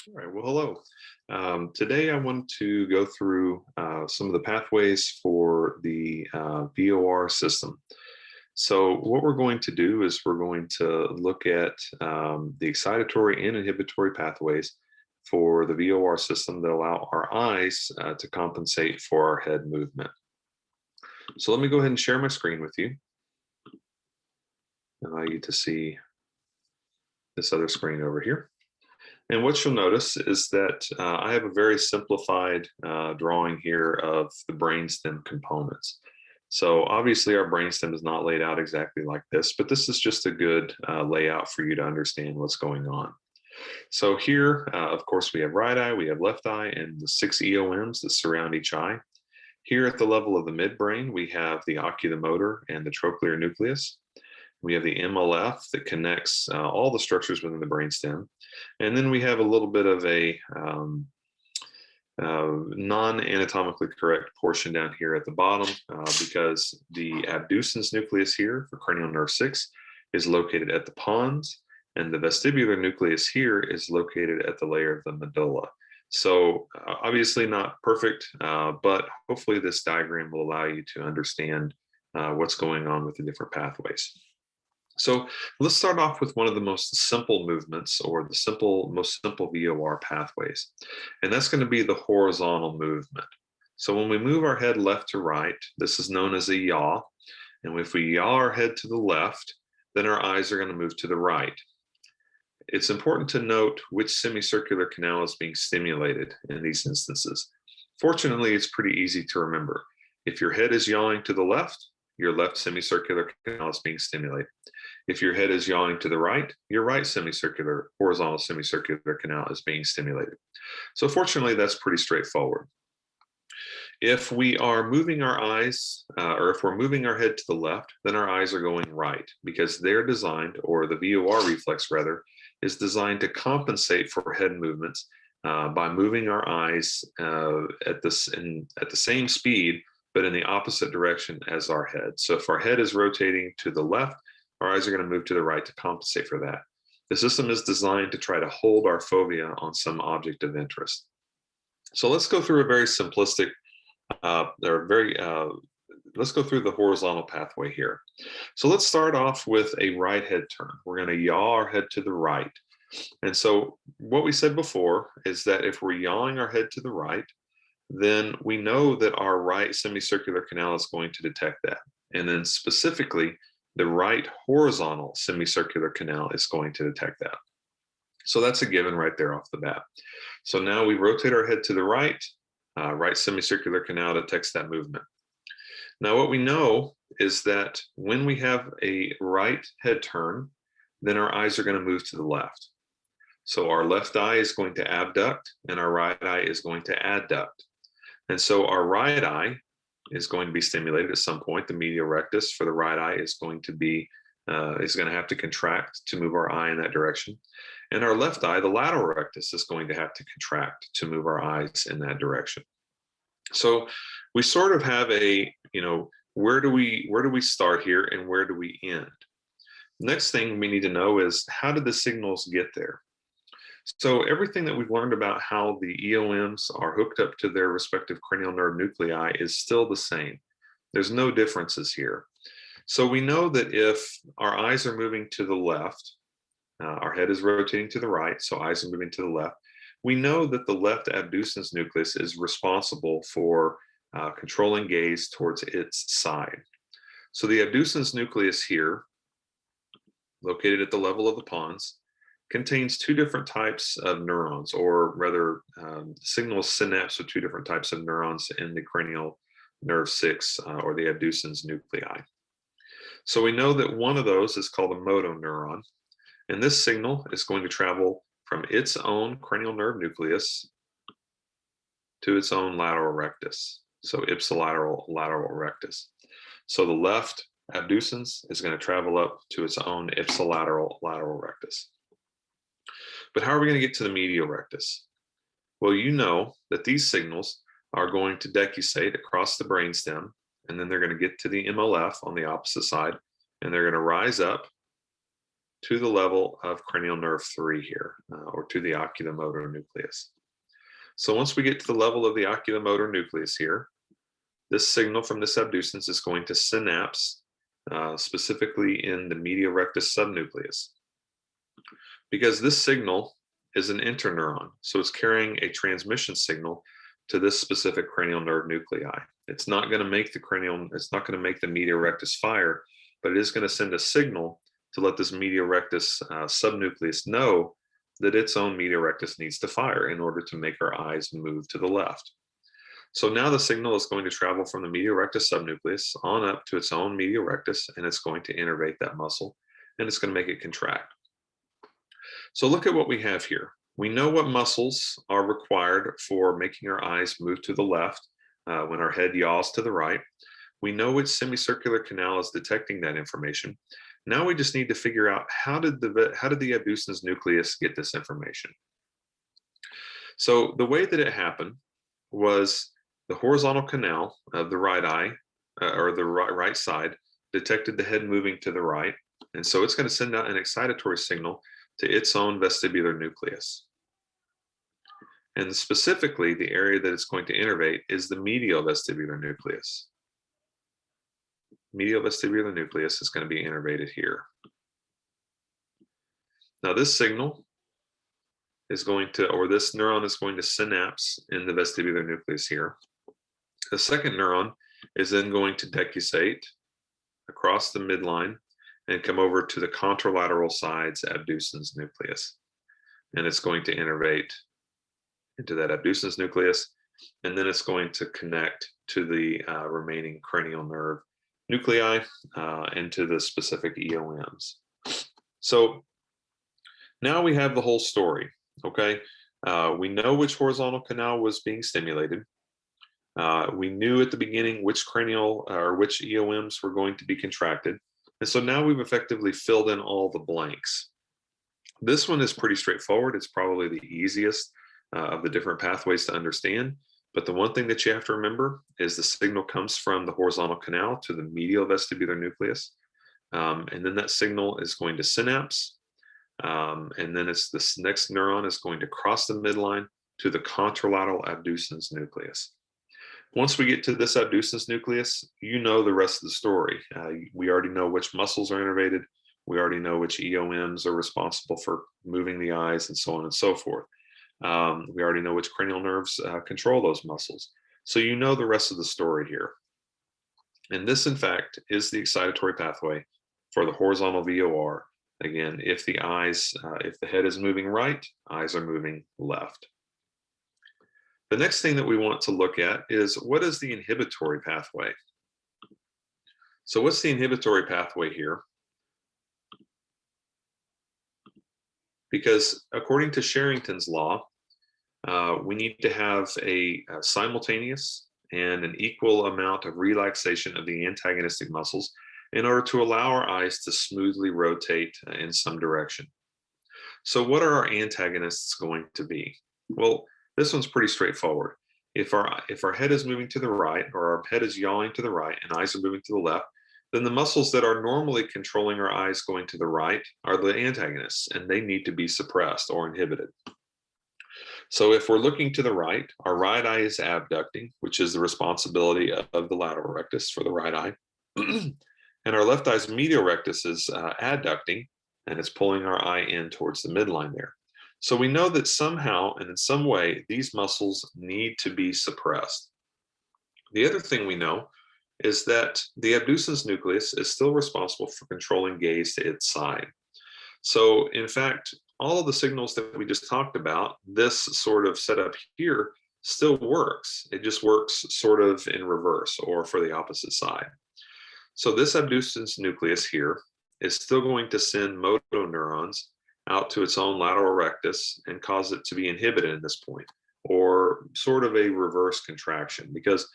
All right, well, hello. Today I want to go through some of the pathways for the VOR system. So what we're going to do is we're going to look at the excitatory and inhibitory pathways for the VOR system that allow our eyes to compensate for our head movement. So let me go ahead and share my screen with you. Allow you to see this other screen over here. And what you'll notice is that I have a very simplified drawing here of the brainstem components. So obviously our brainstem is not laid out exactly like this, but this is just a good layout for you to understand what's going on. So here, of course, we have right eye, we have left eye, and the 6 EOMs that surround each eye. Here at the level of the midbrain, we have the oculomotor and the trochlear nucleus. We have the MLF that connects all the structures within the brainstem. And then we have a little bit of a non-anatomically correct portion down here at the bottom because the abducens nucleus here for cranial nerve 6 is located at the pons, and the vestibular nucleus here is located at the layer of the medulla. So obviously not perfect, but hopefully this diagram will allow you to understand what's going on with the different pathways. So let's start off with one of the most simple movements, or the most simple VOR pathways, and that's going to be the horizontal movement. So when we move our head left to right, this is known as a yaw, and if we yaw our head to the left, then our eyes are going to move to the right. It's important to note which semicircular canal is being stimulated in these instances. Fortunately, it's pretty easy to remember. If your head is yawing to the left, your left semicircular canal is being stimulated. If your head is yawing to the right, your right horizontal semicircular canal is being stimulated. So fortunately, that's pretty straightforward. If we are moving our eyes, or if we're moving our head to the left, then our eyes are going right, because they're designed, or the VOR reflex rather, is designed to compensate for head movements by moving our eyes at the same speed, but in the opposite direction as our head. So if our head is rotating to the left, our eyes are going to move to the right to compensate for that. The system is designed to try to hold our fovea on some object of interest. So let's go through a very simplistic, let's go through the horizontal pathway here. So let's start off with a right head turn. We're going to yaw our head to the right. And so what we said before is that if we're yawing our head to the right, then we know that our right semicircular canal is going to detect that. And then specifically, the right horizontal semicircular canal is going to detect that. So that's a given right there off the bat. So now we rotate our head to the right, right semicircular canal detects that movement. Now what we know is that when we have a right head turn, then our eyes are going to move to the left. So our left eye is going to abduct and our right eye is going to adduct. And so our right eye is going to be stimulated at some point. The medial rectus for the right eye is going to have to contract to move our eye in that direction. And our left eye, the lateral rectus, is going to have to contract to move our eyes in that direction. So we sort of have where do we start here and where do we end? Next thing we need to know is, how did the signals get there? So everything that we've learned about how the EOMs are hooked up to their respective cranial nerve nuclei is still the same. There's no differences here. So we know that if our eyes are moving to the left, our head is rotating to the right, so eyes are moving to the left. We know that the left abducens nucleus is responsible for controlling gaze towards its side. So the abducens nucleus here, located at the level of the pons, contains two different types of neurons, or rather signals synapse with two different types of neurons in the cranial nerve 6 or the abducens nuclei. So we know that one of those is called a motoneuron, and this signal is going to travel from its own cranial nerve nucleus to its own lateral rectus, so ipsilateral lateral rectus. So the left abducens is going to travel up to its own ipsilateral lateral rectus. But how are we going to get to the medial rectus? Well, you know that these signals are going to decussate across the brainstem, and then they're going to get to the MLF on the opposite side, and they're going to rise up to the level of cranial nerve 3 here, or to the oculomotor nucleus. So once we get to the level of the oculomotor nucleus here, this signal from this abducens is going to synapse, specifically in the medial rectus subnucleus. Because this signal is an interneuron, so it's carrying a transmission signal to this specific cranial nerve nuclei. It's not going to make the medial rectus fire, but it is going to send a signal to let this medial rectus subnucleus know that its own medial rectus needs to fire in order to make our eyes move to the left. So now the signal is going to travel from the medial rectus subnucleus on up to its own medial rectus, and it's going to innervate that muscle, and it's going to make it contract. So look at what we have here. We know what muscles are required for making our eyes move to the left when our head yaws to the right. We know which semicircular canal is detecting that information. Now we just need to figure out how did the abducens nucleus get this information. So the way that it happened was the horizontal canal of the right eye, or the right side, detected the head moving to the right, and so it's going to send out an excitatory signal to its own vestibular nucleus. And specifically, the area that it's going to innervate is the medial vestibular nucleus. Medial vestibular nucleus is going to be innervated here. Now this signal is going to, or this neuron is going to synapse in the vestibular nucleus here. The second neuron is then going to decussate across the midline and come over to the contralateral sides abducens nucleus. And it's going to innervate into that abducens nucleus, and then it's going to connect to the remaining cranial nerve nuclei into the specific EOMs. So now we have the whole story, okay? We know which horizontal canal was being stimulated. We knew at the beginning which cranial or which EOMs were going to be contracted. And so now we've effectively filled in all the blanks. This one is pretty straightforward. It's probably the easiest of the different pathways to understand. But the one thing that you have to remember is the signal comes from the horizontal canal to the medial vestibular nucleus. And then that signal is going to synapse. And then it's this next neuron is going to cross the midline to the contralateral abducens nucleus. Once we get to this abducens nucleus, you know the rest of the story. We already know which muscles are innervated. We already know which EOMs are responsible for moving the eyes and so on and so forth. We already know which cranial nerves control those muscles. So you know the rest of the story here. And this, in fact, is the excitatory pathway for the horizontal VOR. Again, if the head is moving right, eyes are moving left. The next thing that we want to look at is, what is the inhibitory pathway? So what's the inhibitory pathway here? Because according to Sherrington's law, we need to have a simultaneous and an equal amount of relaxation of the antagonistic muscles in order to allow our eyes to smoothly rotate in some direction. So what are our antagonists going to be? Well, this one's pretty straightforward. If our head is moving to the right, or our head is yawing to the right and eyes are moving to the left, then the muscles that are normally controlling our eyes going to the right are the antagonists, and they need to be suppressed or inhibited. So if we're looking to the right, our right eye is abducting, which is the responsibility of the lateral rectus for the right eye. And our left eye's medial rectus is adducting, and it's pulling our eye in towards the midline there. So we know that somehow and in some way, these muscles need to be suppressed. The other thing we know is that the abducens nucleus is still responsible for controlling gaze to its side. So in fact, all of the signals that we just talked about, this sort of setup here still works. It just works sort of in reverse, or for the opposite side. So this abducens nucleus here is still going to send motoneurons out to its own lateral rectus and cause it to be inhibited at this point, or sort of a reverse contraction, because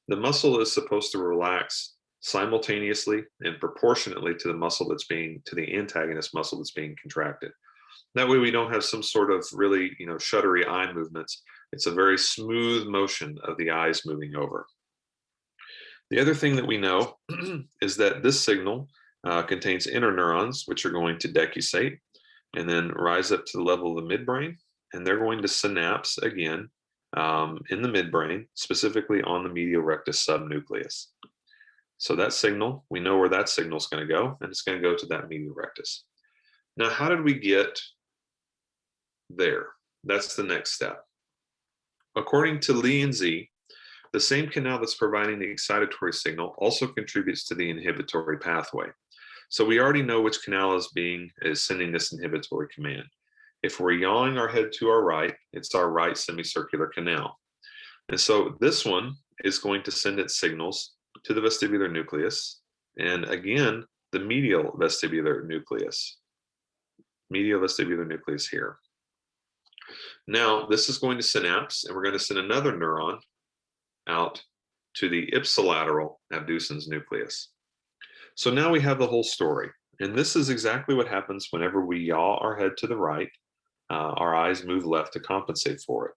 the muscle is supposed to relax simultaneously and proportionately to the muscle that's being, to the antagonist muscle that's being contracted. That way we don't have some sort of really, shuddery eye movements. It's a very smooth motion of the eyes moving over. The other thing that we know is that this signal contains interneurons, which are going to decussate and then rise up to the level of the midbrain, and they're going to synapse again in the midbrain, specifically on the medial rectus subnucleus. So that signal, we know where that signal is going to go, and it's going to go to that medial rectus. Now, how did we get there? That's the next step. According to Lee and Z, the same canal that's providing the excitatory signal also contributes to the inhibitory pathway. So we already know which canal is sending this inhibitory command. If we're yawing our head to our right, it's our right semicircular canal. And so this one is going to send its signals to the vestibular nucleus, and again, the medial vestibular nucleus here. Now, this is going to synapse, and we're going to send another neuron out to the ipsilateral abducens nucleus. So now we have the whole story, and this is exactly what happens whenever we yaw our head to the right. Our eyes move left to compensate for it.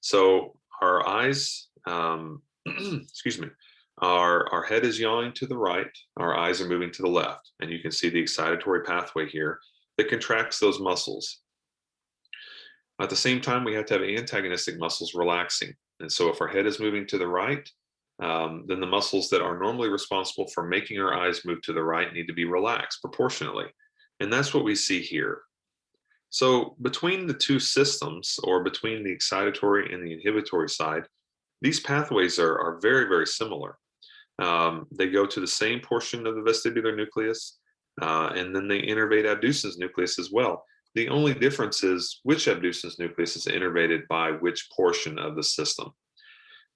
So our eyes, excuse me, our head is yawing to the right, our eyes are moving to the left, and you can see the excitatory pathway here that contracts those muscles. At the same time, we have to have antagonistic muscles relaxing. And so if our head is moving to the right, then the muscles that are normally responsible for making our eyes move to the right need to be relaxed proportionately. And that's what we see here. So between the two systems, or between the excitatory and the inhibitory side, these pathways are very, very similar. They go to the same portion of the vestibular nucleus, and then they innervate abducens nucleus as well. The only difference is which abducens nucleus is innervated by which portion of the system.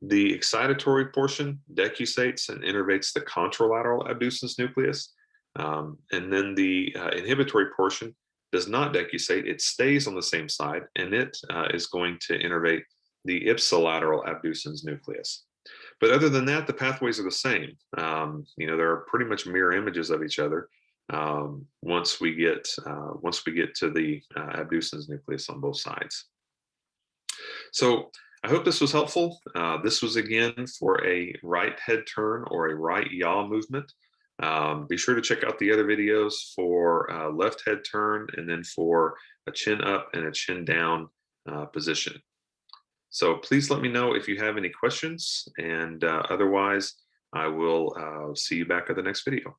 The excitatory portion decussates and innervates the contralateral abducens nucleus, and then the inhibitory portion does not decussate. It stays on the same side, and it is going to innervate the ipsilateral abducens nucleus. But other than that, the pathways are the same. They're pretty much mirror images of each other once we get to the abducens nucleus on both sides. So I hope this was helpful. This was again for a right head turn or a right yaw movement. Be sure to check out the other videos for left head turn, and then for a chin up and a chin down position. So please let me know if you have any questions, and otherwise I will see you back at the next video.